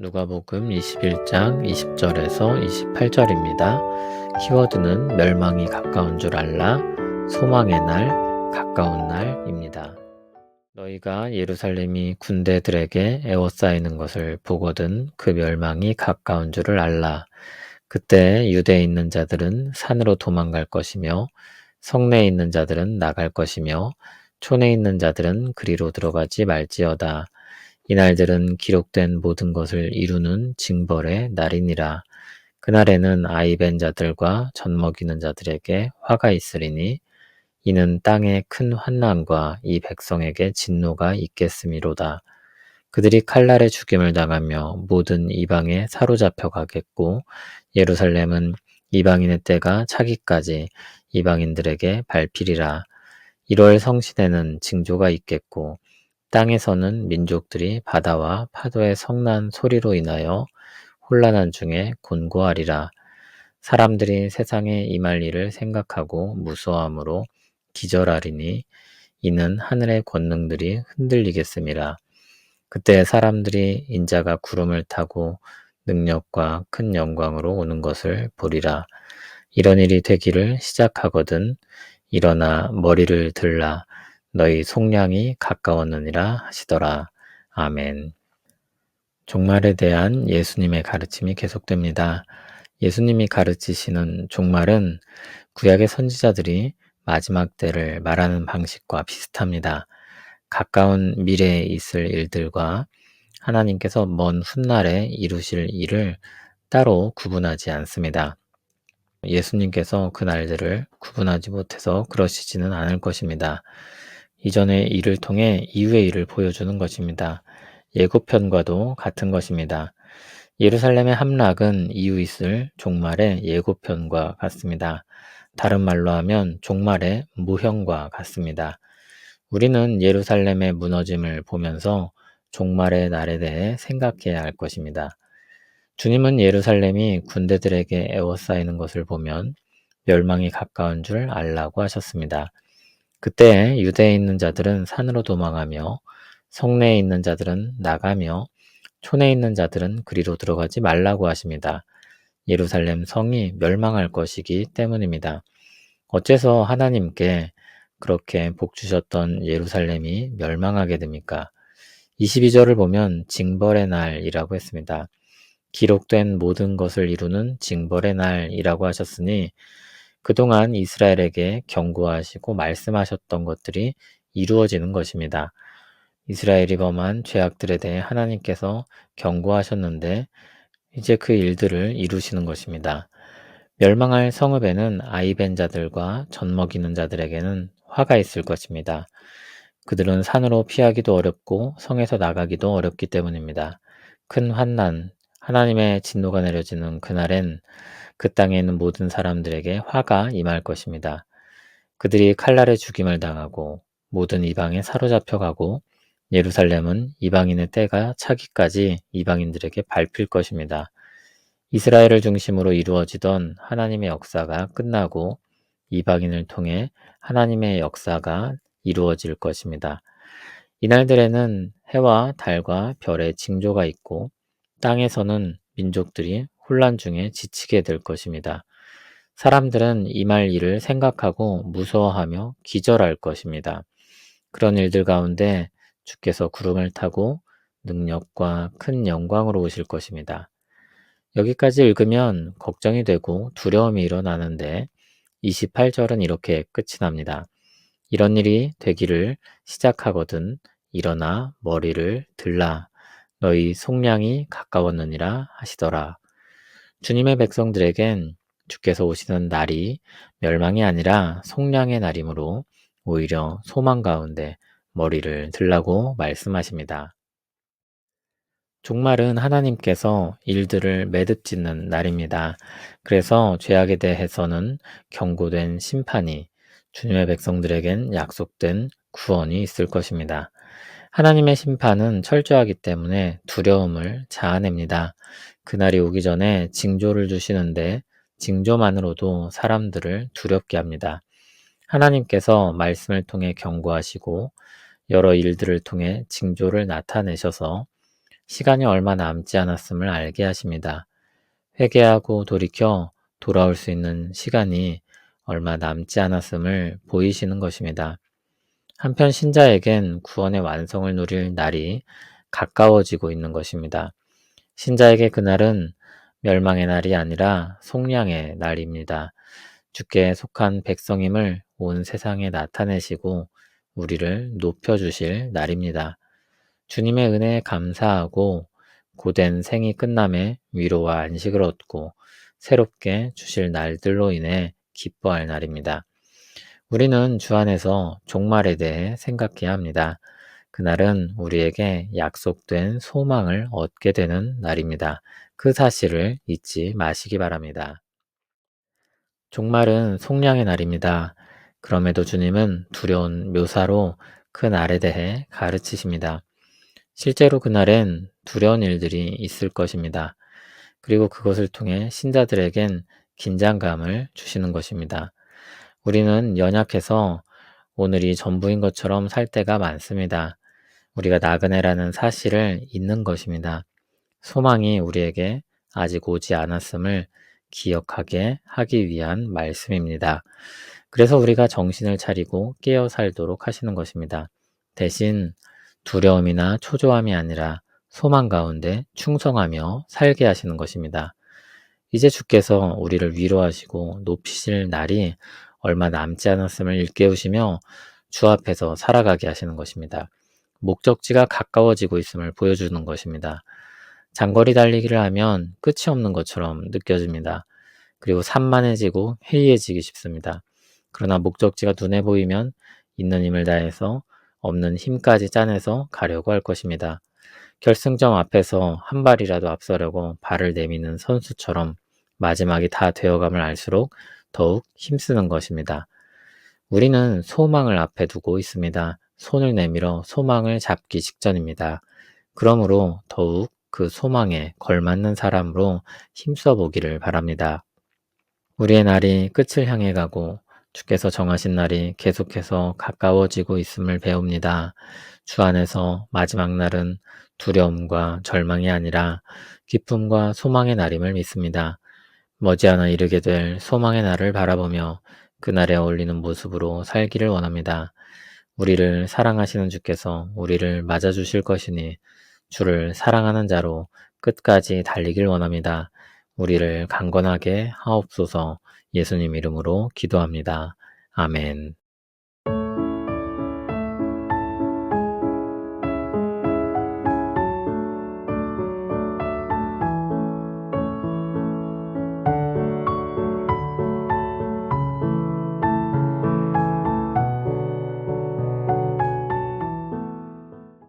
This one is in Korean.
누가복음 21장 20절에서 28절입니다. 키워드는 멸망이 가까운 줄 알라, 소망의 날, 가까운 날입니다. 너희가 예루살렘이 군대들에게 에워싸이는 것을 보거든 그 멸망이 가까운 줄을 알라. 그때 유대에 있는 자들은 산으로 도망갈 것이며 성내에 있는 자들은 나갈 것이며 촌에 있는 자들은 그리로 들어가지 말지어다. 이날들은 기록된 모든 것을 이루는 징벌의 날이니라. 그날에는 아이 벤 자들과 젖 먹이는 자들에게 화가 있으리니 이는 땅에 큰 환난과 이 백성에게 진노가 있겠음이로다. 그들이 칼날에 죽임을 당하며 모든 이방에 사로잡혀 가겠고 예루살렘은 이방인의 때가 차기까지 이방인들에게 밟히리라. 1월 성신에는 징조가 있겠고 땅에서는 민족들이 바다와 파도의 성난 소리로 인하여 혼란한 중에 곤고하리라. 사람들이 세상에 임할 일을 생각하고 무서워함으로 기절하리니 이는 하늘의 권능들이 흔들리겠음이라. 그때 사람들이 인자가 구름을 타고 능력과 큰 영광으로 오는 것을 보리라. 이런 일이 되기를 시작하거든 일어나 머리를 들라. 너희 속량이 가까웠느니라 하시더라. 아멘. 종말에 대한 예수님의 가르침이 계속됩니다. 예수님이 가르치시는 종말은 구약의 선지자들이 마지막 때를 말하는 방식과 비슷합니다. 가까운 미래에 있을 일들과 하나님께서 먼 훗날에 이루실 일을 따로 구분하지 않습니다. 예수님께서 그 날들을 구분하지 못해서 그러시지는 않을 것입니다. 이전의 일을 통해 이후의 일을 보여주는 것입니다. 예고편과도 같은 것입니다. 예루살렘의 함락은 이후 있을 종말의 예고편과 같습니다. 다른 말로 하면 종말의 모형과 같습니다. 우리는 예루살렘의 무너짐을 보면서 종말의 날에 대해 생각해야 할 것입니다. 주님은 예루살렘이 군대들에게 에워싸이는 것을 보면 멸망이 가까운 줄 알라고 하셨습니다. 그때 유대에 있는 자들은 산으로 도망하며 성내에 있는 자들은 나가며 촌에 있는 자들은 그리로 들어가지 말라고 하십니다. 예루살렘 성이 멸망할 것이기 때문입니다. 어째서 하나님께 그렇게 복 주셨던 예루살렘이 멸망하게 됩니까? 22절을 보면 징벌의 날이라고 했습니다. 기록된 모든 것을 이루는 징벌의 날이라고 하셨으니 그동안 이스라엘에게 경고하시고 말씀하셨던 것들이 이루어지는 것입니다. 이스라엘이 범한 죄악들에 대해 하나님께서 경고하셨는데 이제 그 일들을 이루시는 것입니다. 멸망할 성읍에는 아이 벤 자들과 젖 먹이는 자들에게는 화가 있을 것입니다. 그들은 산으로 피하기도 어렵고 성에서 나가기도 어렵기 때문입니다. 큰 환난, 하나님의 진노가 내려지는 그날엔 그 땅에 있는 모든 사람들에게 화가 임할 것입니다. 그들이 칼날에 죽임을 당하고 모든 이방에 사로잡혀 가고 예루살렘은 이방인의 때가 차기까지 이방인들에게 밟힐 것입니다. 이스라엘을 중심으로 이루어지던 하나님의 역사가 끝나고 이방인을 통해 하나님의 역사가 이루어질 것입니다. 이날들에는 해와 달과 별의 징조가 있고 땅에서는 민족들이 혼란 중에 지치게 될 것입니다. 사람들은 임할 일을 생각하고 무서워하며 기절할 것입니다. 그런 일들 가운데 주께서 구름을 타고 능력과 큰 영광으로 오실 것입니다. 여기까지 읽으면 걱정이 되고 두려움이 일어나는데 28절은 이렇게 끝이 납니다. 이런 일이 되기를 시작하거든 일어나 머리를 들라. 너희 속량이 가까웠느니라 하시더라. 주님의 백성들에겐 주께서 오시는 날이 멸망이 아니라 속량의 날이므로 오히려 소망 가운데 머리를 들라고 말씀하십니다. 종말은 하나님께서 일들을 매듭짓는 날입니다. 그래서 죄악에 대해서는 경고된 심판이, 주님의 백성들에겐 약속된 구원이 있을 것입니다. 하나님의 심판은 철저하기 때문에 두려움을 자아냅니다. 그날이 오기 전에 징조를 주시는데 징조만으로도 사람들을 두렵게 합니다. 하나님께서 말씀을 통해 경고하시고 여러 일들을 통해 징조를 나타내셔서 시간이 얼마 남지 않았음을 알게 하십니다. 회개하고 돌이켜 돌아올 수 있는 시간이 얼마 남지 않았음을 보이시는 것입니다. 한편 신자에겐 구원의 완성을 누릴 날이 가까워지고 있는 것입니다. 신자에게 그날은 멸망의 날이 아니라 속량의 날입니다. 주께 속한 백성임을 온 세상에 나타내시고 우리를 높여주실 날입니다. 주님의 은혜에 감사하고 고된 생이 끝남에 위로와 안식을 얻고 새롭게 주실 날들로 인해 기뻐할 날입니다. 우리는 주 안에서 종말에 대해 생각해야 합니다. 그날은 우리에게 약속된 소망을 얻게 되는 날입니다. 그 사실을 잊지 마시기 바랍니다. 종말은 속량의 날입니다. 그럼에도 주님은 두려운 묘사로 그 날에 대해 가르치십니다. 실제로 그날엔 두려운 일들이 있을 것입니다. 그리고 그것을 통해 신자들에겐 긴장감을 주시는 것입니다. 우리는 연약해서 오늘이 전부인 것처럼 살 때가 많습니다. 우리가 나그네라는 사실을 잊는 것입니다. 소망이 우리에게 아직 오지 않았음을 기억하게 하기 위한 말씀입니다. 그래서 우리가 정신을 차리고 깨어 살도록 하시는 것입니다. 대신 두려움이나 초조함이 아니라 소망 가운데 충성하며 살게 하시는 것입니다. 이제 주께서 우리를 위로하시고 높이실 날이 얼마 남지 않았음을 일깨우시며 주 앞에서 살아가게 하시는 것입니다. 목적지가 가까워지고 있음을 보여주는 것입니다. 장거리 달리기를 하면 끝이 없는 것처럼 느껴집니다. 그리고 산만해지고 해이해지기 쉽습니다. 그러나 목적지가 눈에 보이면 있는 힘을 다해서 없는 힘까지 짜내서 가려고 할 것입니다. 결승점 앞에서 한 발이라도 앞서려고 발을 내미는 선수처럼 마지막이 다 되어감을 알수록 더욱 힘쓰는 것입니다. 우리는 소망을 앞에 두고 있습니다. 손을 내밀어 소망을 잡기 직전입니다. 그러므로 더욱 그 소망에 걸맞는 사람으로 힘써 보기를 바랍니다. 우리의 날이 끝을 향해 가고 주께서 정하신 날이 계속해서 가까워지고 있음을 배웁니다. 주 안에서 마지막 날은 두려움과 절망이 아니라 기쁨과 소망의 날임을 믿습니다. 머지않아 이르게 될 소망의 날을 바라보며 그날에 어울리는 모습으로 살기를 원합니다. 우리를 사랑하시는 주께서 우리를 맞아주실 것이니 주를 사랑하는 자로 끝까지 달리길 원합니다. 우리를 강건하게 하옵소서. 예수님 이름으로 기도합니다. 아멘.